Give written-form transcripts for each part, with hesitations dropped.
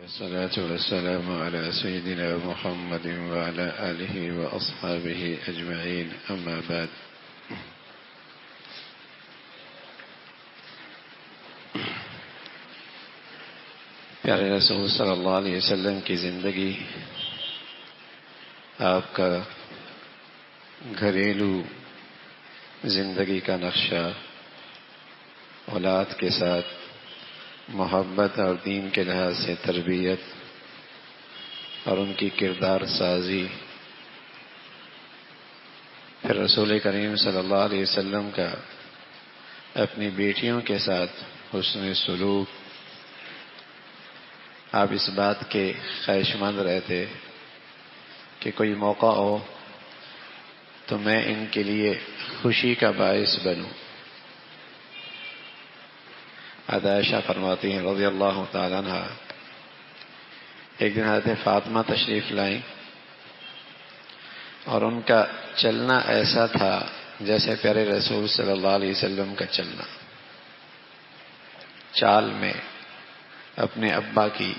والصلاة والسلام على سيدنا محمد وعلى آله وأصحابه أجمعين أما بعد پیارے رسول صلی اللہ علیہ وسلم کی زندگی، آپ کا گھریلو زندگی کا نقشہ، اولاد کے ساتھ محبت اور دین کے لحاظ سے تربیت اور ان کی کردار سازی، پھر رسول کریم صلی اللہ علیہ وسلم کا اپنی بیٹیوں کے ساتھ حسن سلوک، آپ اس بات کے خواہش مند رہتے کہ کوئی موقع ہو تو میں ان کے لیے خوشی کا باعث بنوں۔ عائشہ فرماتی ہیں رضی اللہ تعالیٰ عنہ، ایک دن حضرت فاطمہ تشریف لائیں اور ان کا چلنا ایسا تھا جیسے پیارے رسول صلی اللہ علیہ وسلم کا چلنا، چال میں اپنے ابا کی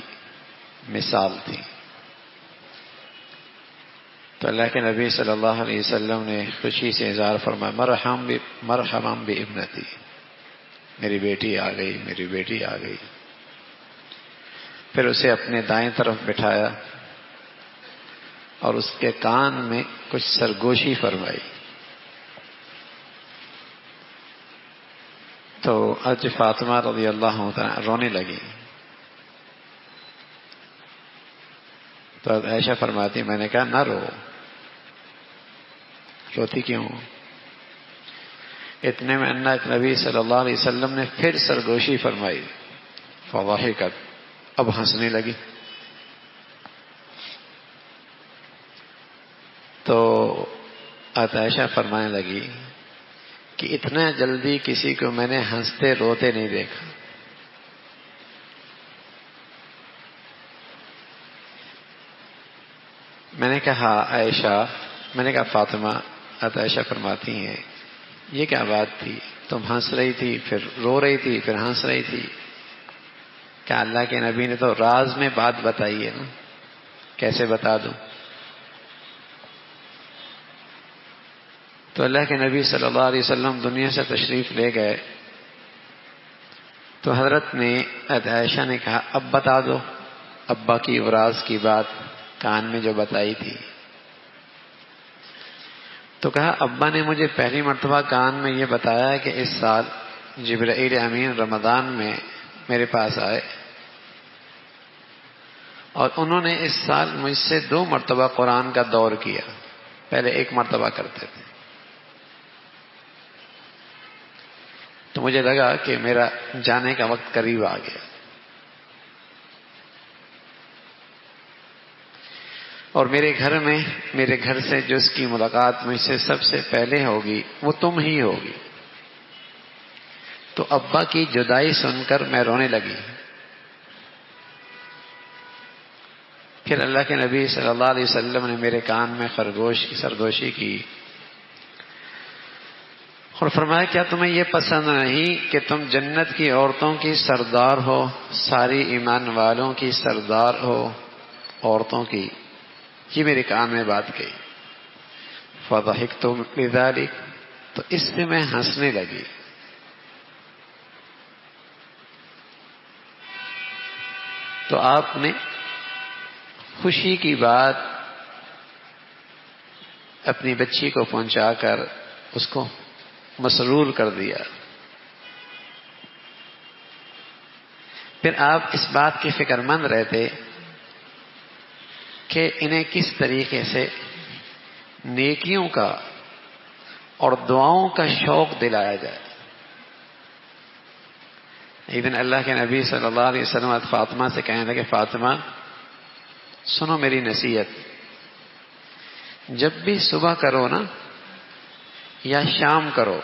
مثال تھی۔ تو اللہ کے نبی صلی اللہ علیہ وسلم نے خوشی سے اظہار فرمایا، مرحبا بابنتی، میری بیٹی آ گئی، میری بیٹی آ گئی۔ پھر اسے اپنے دائیں طرف بٹھایا اور اس کے کان میں کچھ سرگوشی فرمائی۔ تو حضرت فاطمہ رضی اللہ عنہا رونے لگی۔ تو عائشہ فرماتی، میں نے کہا نہ رو، روتی کیوں؟ اتنے میں اللہ نبی صلی اللہ علیہ وسلم نے پھر سرگوشی فرمائی، فضحکت، اب ہنسنے لگی۔ تو عائشہ فرمانے لگی کہ اتنا جلدی کسی کو میں نے ہنستے روتے نہیں دیکھا۔ میں نے کہا عائشہ، میں نے کہا فاطمہ، عائشہ فرماتی ہیں یہ کیا بات تھی؟ تم ہنس رہی تھی، پھر رو رہی تھی، پھر ہنس رہی تھی۔ کیا اللہ کے نبی نے تو راز میں بات بتائی ہے نا، کیسے بتا دوں؟ تو اللہ کے نبی صلی اللہ علیہ وسلم دنیا سے تشریف لے گئے تو حضرت نے عائشہ نے کہا اب بتا دو ابا کی راز کی بات کان میں جو بتائی تھی۔ تو کہا ابا نے مجھے پہلی مرتبہ کان میں یہ بتایا کہ اس سال جبرائیل امین رمضان میں میرے پاس آئے اور انہوں نے اس سال مجھ سے 2 مرتبہ قرآن کا دور کیا، پہلے 1 مرتبہ کرتے تھے۔ تو مجھے لگا کہ میرا جانے کا وقت قریب آ گیا، اور میرے گھر سے جس کی ملاقات مجھ سے سب سے پہلے ہوگی وہ تم ہی ہوگی۔ تو ابا کی جدائی سن کر میں رونے لگی۔ پھر اللہ کے نبی صلی اللہ علیہ وسلم نے میرے کان میں سرگوشی کی اور فرمایا کیا تمہیں یہ پسند نہیں کہ تم جنت کی عورتوں کی سردار ہو، ساری ایمان والوں کی سردار ہو عورتوں کی؟ یہ میرے کان میں بات کہی۔ فضحکت لذلک، تو اس سے میں ہنسنے لگی۔ تو آپ نے خوشی کی بات اپنی بچی کو پہنچا کر اس کو مسرور کر دیا۔ پھر آپ اس بات کی فکر مند رہتے کہ انہیں کس طریقے سے نیکیوں کا اور دعاؤں کا شوق دلایا جائے۔ ایک دن اللہ کے نبی صلی اللہ علیہ وسلم فاطمہ سے کہنے لگے فاطمہ سنو میری نصیحت، جب بھی صبح کرو نا یا شام کرو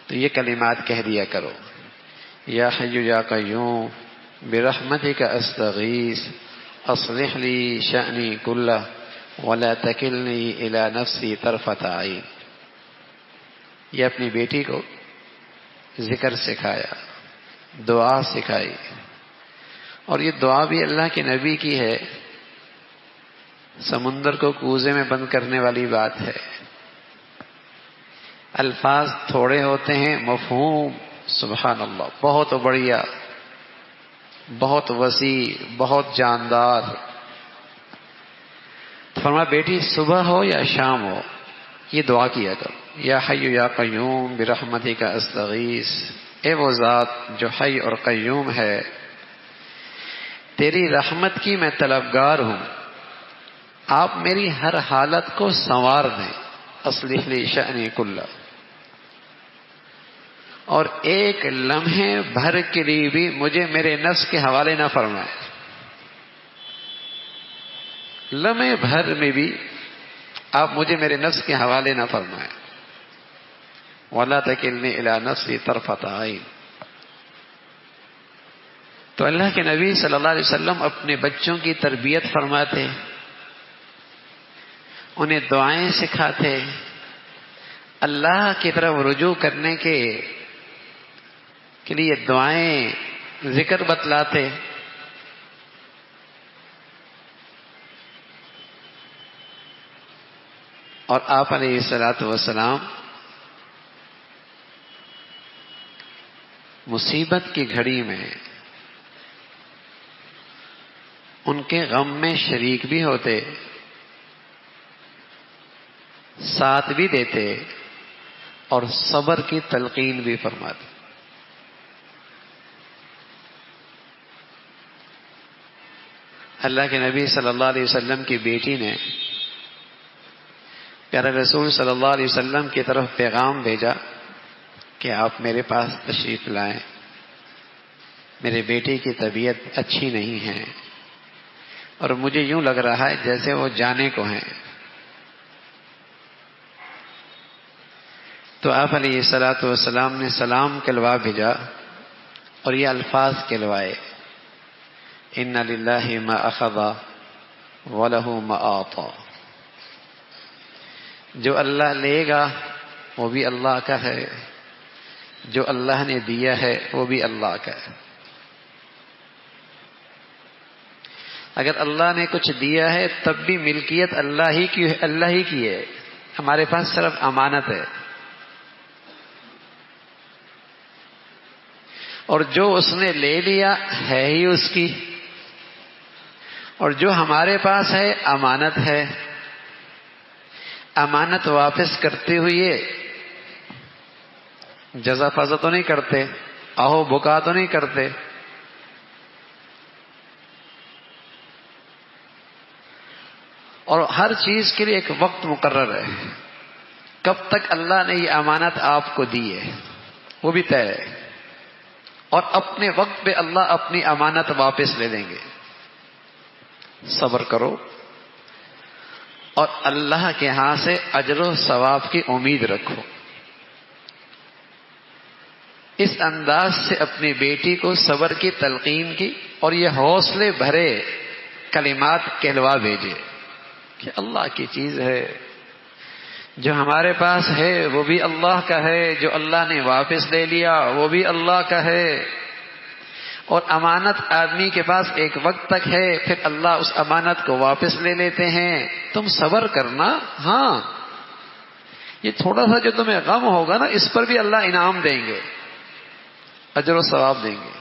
تو یہ کلمات کہہ دیا کرو، یا حی یا قیوم برحمتک استغیث اصلح لی شأنی کلہ ولا تکلنی الی نفسی طرفۃ عین۔ یہ اپنی بیٹی کو ذکر سکھایا، دعا سکھائی، اور یہ دعا بھی اللہ کے نبی کی ہے. سمندر کو کوزے میں بند کرنے والی بات ہے. الفاظ تھوڑے ہوتے ہیں، مفہوم سبحان اللہ بہت بڑھیا، بہت وسیع، بہت جاندار. فرمایا بیٹی صبح ہو یا شام ہو یہ دعا کیا کرو. یا حی یا قیوم برحمتک استغیث، اے وہ ذات جو حی اور قیوم ہے، تیری رحمت کی میں طلبگار ہوں، آپ میری ہر حالت کو سنوار دیں. اصلح لی شأنی کلہ، اور ایک لمحے بھر کے لیے بھی مجھے میرے نفس کے حوالے نہ فرمائے. لمحے بھر میں بھی آپ مجھے میرے نفس کے حوالے نہ فرمائیں. وَلَا تَكِلْنِي إِلَىٰ نَفْسِي طَرْفَةَ عَيْنٍ. تو اللہ کے نبی صلی اللہ علیہ وسلم اپنے بچوں کی تربیت فرماتے، انہیں دعائیں سکھاتے، اللہ کی طرف رجوع کرنے کے لیے دعائیں ذکر بتلاتے. اور آپ علیہ الصلوۃ والسلام مصیبت کی گھڑی میں ان کے غم میں شریک بھی ہوتے، ساتھ بھی دیتے اور صبر کی تلقین بھی فرماتے. اللہ کے نبی صلی اللہ علیہ وسلم کی بیٹی نے پیارے رسول صلی اللہ علیہ وسلم کی طرف پیغام بھیجا کہ آپ میرے پاس تشریف لائیں، میرے بیٹے کی طبیعت اچھی نہیں ہے اور مجھے یوں لگ رہا ہے جیسے وہ جانے کو ہیں. تو آپ علیہ الصلوۃ والسلام نے سلام کلوا بھیجا اور یہ الفاظ کلوائے، ان للہ ما اخذ ولہ ما اعطى. جو اللہ لے گا وہ بھی اللہ کا ہے، جو اللہ نے دیا ہے وہ بھی اللہ کا ہے. اگر اللہ نے کچھ دیا ہے تب بھی ملکیت اللہ ہی کی ہے، ہمارے پاس صرف امانت ہے. اور جو اس نے لے لیا ہے ہی اس کی، اور جو ہمارے پاس ہے امانت ہے. امانت واپس کرتے ہوئے جزا فضا تو نہیں کرتے، آہو بکا تو نہیں کرتے. اور ہر چیز کے لیے ایک وقت مقرر ہے، کب تک اللہ نے یہ امانت آپ کو دی ہے وہ بھی طے ہے، اور اپنے وقت پہ اللہ اپنی امانت واپس لے لیں گے. صبر کرو اور اللہ کے ہاں سے اجر و ثواب کی امید رکھو. اس انداز سے اپنی بیٹی کو صبر کی تلقین کی اور یہ حوصلے بھرے کلمات کہلوا بھیجے کہ اللہ کی چیز ہے، جو ہمارے پاس ہے وہ بھی اللہ کا ہے، جو اللہ نے واپس لے لیا وہ بھی اللہ کا ہے. اور امانت آدمی کے پاس ایک وقت تک ہے، پھر اللہ اس امانت کو واپس لے لیتے ہیں. تم صبر کرنا، ہاں یہ تھوڑا سا جو تمہیں غم ہوگا نا اس پر بھی اللہ انعام دیں گے، اجر و ثواب دیں گے.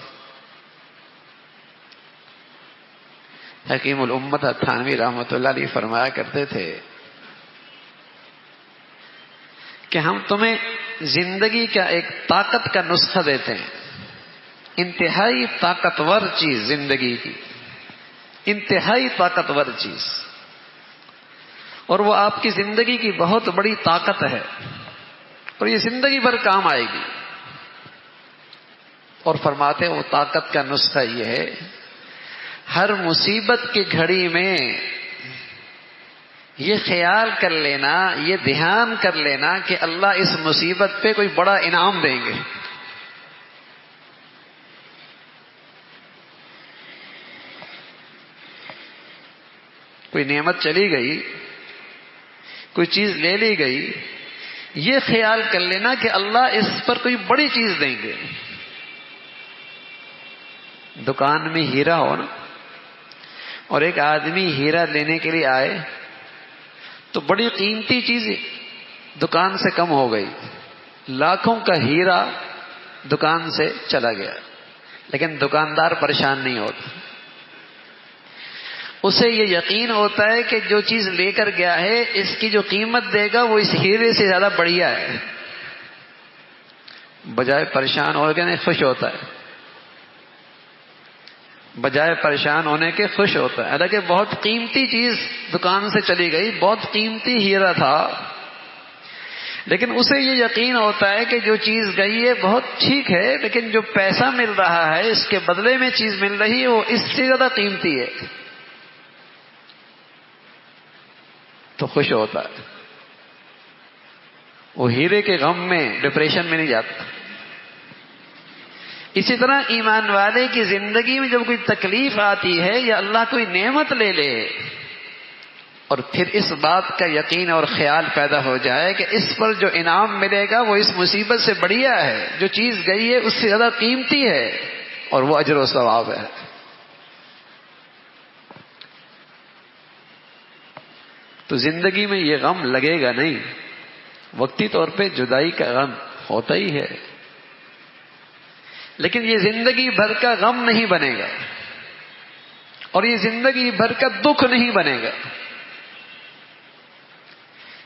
حکیم الامت تھانوی رحمۃ اللہ علیہ فرمایا کرتے تھے کہ ہم تمہیں زندگی کا ایک طاقت کا نسخہ دیتے ہیں، انتہائی طاقتور چیز زندگی کی، انتہائی طاقتور چیز، اور وہ آپ کی زندگی کی بہت بڑی طاقت ہے اور یہ زندگی بھر کام آئے گی. اور فرماتے ہیں وہ طاقت کا نسخہ یہ ہے، ہر مصیبت کی گھڑی میں یہ خیال کر لینا، یہ دھیان کر لینا کہ اللہ اس مصیبت پہ کوئی بڑا انعام دیں گے. کوئی نعمت چلی گئی، کوئی چیز لے لی گئی، یہ خیال کر لینا کہ اللہ اس پر کوئی بڑی چیز دیں گے. دکان میں ہیرا ہو نا، اور ایک آدمی ہیرا لینے کے لیے آئے تو بڑی قیمتی چیز دکان سے کم ہو گئی، لاکھوں کا ہیرا دکان سے چلا گیا، لیکن دکاندار پریشان نہیں ہوتا، اسے یہ یقین ہوتا ہے کہ جو چیز لے کر گیا ہے اس کی جو قیمت دے گا وہ اس ہیرے سے زیادہ بڑھیا ہے، بجائے پریشان ہونے خوش ہوتا ہے، بجائے پریشان ہونے کے خوش ہوتا ہے۔ حالانکہ بہت قیمتی چیز دکان سے چلی گئی، بہت قیمتی ہیرا تھا، لیکن اسے یہ یقین ہوتا ہے کہ جو چیز گئی ہے بہت ٹھیک ہے، لیکن جو پیسہ مل رہا ہے اس کے بدلے میں چیز مل رہی ہے وہ اس سے زیادہ قیمتی ہے، تو خوش ہوتا ہے، وہ ہیرے کے غم میں ڈپریشن میں نہیں جاتا۔ اسی طرح ایمان والے کی زندگی میں جب کوئی تکلیف آتی ہے یا اللہ کوئی نعمت لے لے اور پھر اس بات کا یقین اور خیال پیدا ہو جائے کہ اس پر جو انعام ملے گا وہ اس مصیبت سے بڑھیا ہے، جو چیز گئی ہے اس سے زیادہ قیمتی ہے اور وہ اجر و ثواب ہے، تو زندگی میں یہ غم لگے گا نہیں۔ وقتی طور پہ جدائی کا غم ہوتا ہی ہے، لیکن یہ زندگی بھر کا غم نہیں بنے گا اور یہ زندگی بھر کا دکھ نہیں بنے گا۔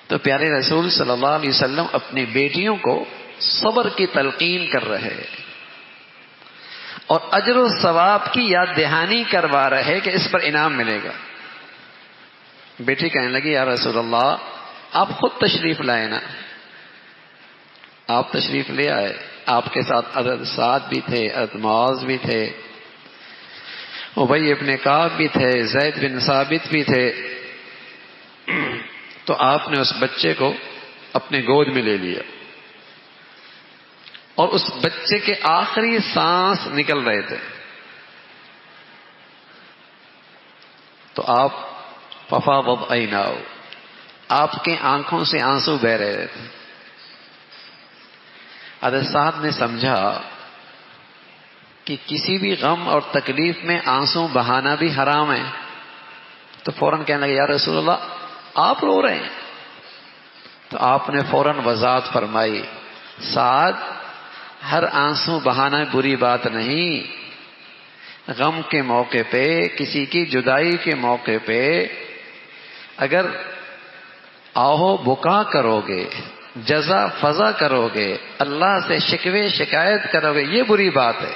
تو پیارے رسول صلی اللہ علیہ وسلم اپنی بیٹیوں کو صبر کی تلقین کر رہے اور اجر و ثواب کی یاد دہانی کروا رہے کہ اس پر انعام ملے گا۔ بیٹی کہنے لگی یا رسول اللہ آپ خود تشریف لائے نا، آپ تشریف لے آئے، آپ کے ساتھ حضرت سعد بھی تھے، حضرت معاذ بھی تھے، ابی ابن کعب بھی تھے، زید بن ثابت بھی تھے، تو آپ نے اس بچے کو اپنے گود میں لے لیا اور اس بچے کے آخری سانس نکل رہے تھے تو آپ ففاضت عیناہ، آپ کے آنکھوں سے آنسو بہ رہے تھے۔ حضرت سعد نے سمجھا کہ کسی بھی غم اور تکلیف میں آنسو بہانا بھی حرام ہے، تو فوراً کہنے لگے یا رسول اللہ آپ رو رہے ہیں؟ تو آپ نے فوراً وضاحت فرمائی سعد ہر آنسو بہانا بری بات نہیں، غم کے موقع پہ، کسی کی جدائی کے موقع پہ اگر آہو بکا کرو گے، جزا فضا کرو گے، اللہ سے شکوے شکایت کرو گے، یہ بری بات ہے،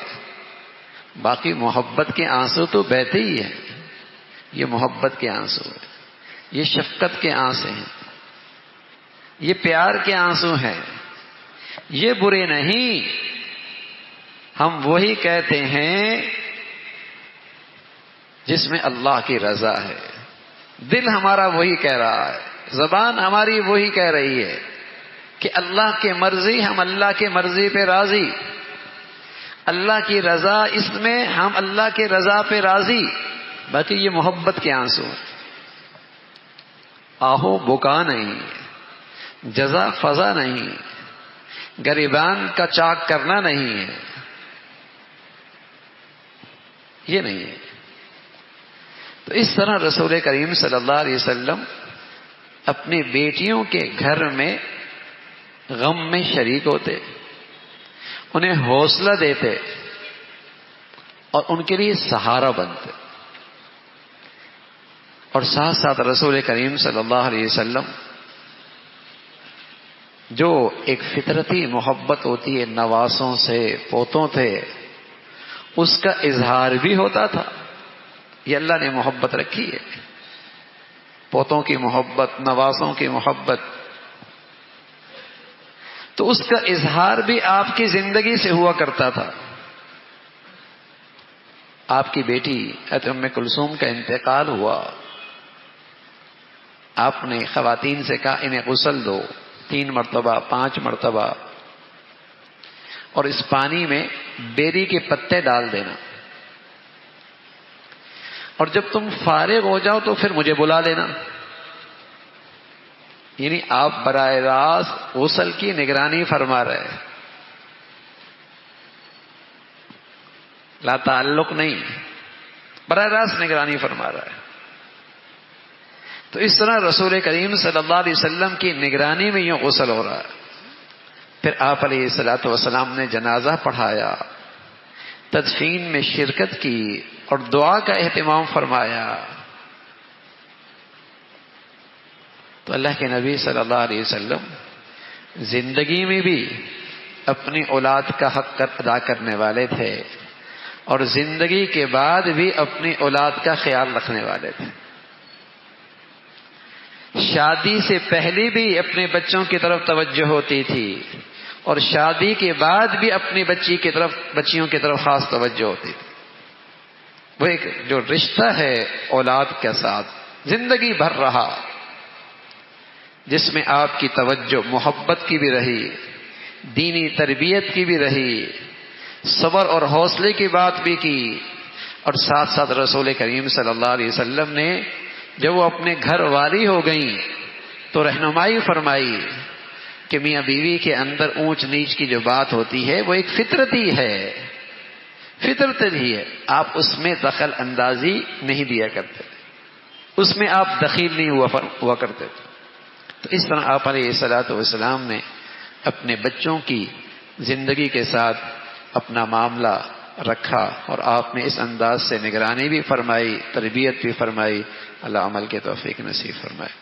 باقی محبت کے آنسو تو بہتے ہی ہیں، یہ محبت کے آنسو ہیں، یہ شفقت کے آنسو ہیں، یہ پیار کے آنسو ہیں، یہ برے نہیں۔ ہم وہی کہتے ہیں جس میں اللہ کی رضا ہے، دل ہمارا وہی کہہ رہا ہے، زبان ہماری وہی کہہ رہی ہے کہ اللہ کی مرضی، ہم اللہ کی مرضی پہ راضی، اللہ کی رضا اس میں ہم اللہ کی رضا پہ راضی، باقی یہ محبت کے آنسو ہیں، آہو بکا نہیں، جزا فضا نہیں، گریبان کا چاک کرنا نہیں ہے، یہ نہیں ہے۔ تو اس طرح رسول کریم صلی اللہ علیہ وسلم اپنی بیٹیوں کے گھر میں غم میں شریک ہوتے، انہیں حوصلہ دیتے اور ان کے لیے سہارا بنتے، اور ساتھ ساتھ رسول کریم صلی اللہ علیہ وسلم جو ایک فطرتی محبت ہوتی ہے نواسوں سے، پوتوں سے، اس کا اظہار بھی ہوتا تھا۔ یہ اللہ نے محبت رکھی ہے، پوتوں کی محبت، نواسوں کی محبت، تو اس کا اظہار بھی آپ کی زندگی سے ہوا کرتا تھا۔ آپ کی بیٹی حضرت ام کلثوم کا انتقال ہوا، آپ نے خواتین سے کہا انہیں غسل دو 3 مرتبہ 5 مرتبہ، اور اس پانی میں بیری کے پتے ڈال دینا، اور جب تم فارغ ہو جاؤ تو پھر مجھے بلا لینا۔ یعنی آپ براہ راست غسل کی نگرانی فرما رہے، لا تعلق نہیں، براہ راست نگرانی فرما رہا ہے۔ تو اس طرح رسول کریم صلی اللہ علیہ وسلم کی نگرانی میں یوں غسل ہو رہا ہے۔ پھر آپ علیہ الصلوۃ والسلام نے جنازہ پڑھایا، تدفین میں شرکت کی اور دعا کا اہتمام فرمایا۔ تو اللہ کے نبی صلی اللہ علیہ وسلم زندگی میں بھی اپنی اولاد کا حق ادا کرنے والے تھے اور زندگی کے بعد بھی اپنی اولاد کا خیال رکھنے والے تھے۔ شادی سے پہلے بھی اپنے بچوں کی طرف توجہ ہوتی تھی اور شادی کے بعد بھی اپنی بچیوں کی طرف خاص توجہ ہوتی تھی۔ وہ ایک جو رشتہ ہے اولاد کے ساتھ زندگی بھر رہا، جس میں آپ کی توجہ محبت کی بھی رہی، دینی تربیت کی بھی رہی، صبر اور حوصلے کی بات بھی کی، اور ساتھ ساتھ رسول کریم صلی اللہ علیہ وسلم نے جب وہ اپنے گھر والی ہو گئیں تو رہنمائی فرمائی کہ میاں بیوی کے اندر اونچ نیچ کی جو بات ہوتی ہے وہ ایک فطرتی ہے، فطرت ہی ہے، آپ اس میں دخل اندازی نہیں دیا کرتے، اس میں آپ دخیل نہیں ہوا کرتے تھے۔ تو اس طرح آپ علیہ الصلوۃ والسلام نے اپنے بچوں کی زندگی کے ساتھ اپنا معاملہ رکھا اور آپ نے اس انداز سے نگرانی بھی فرمائی، تربیت بھی فرمائی۔ اللہ عمل کے توفیق نصیب فرمائے۔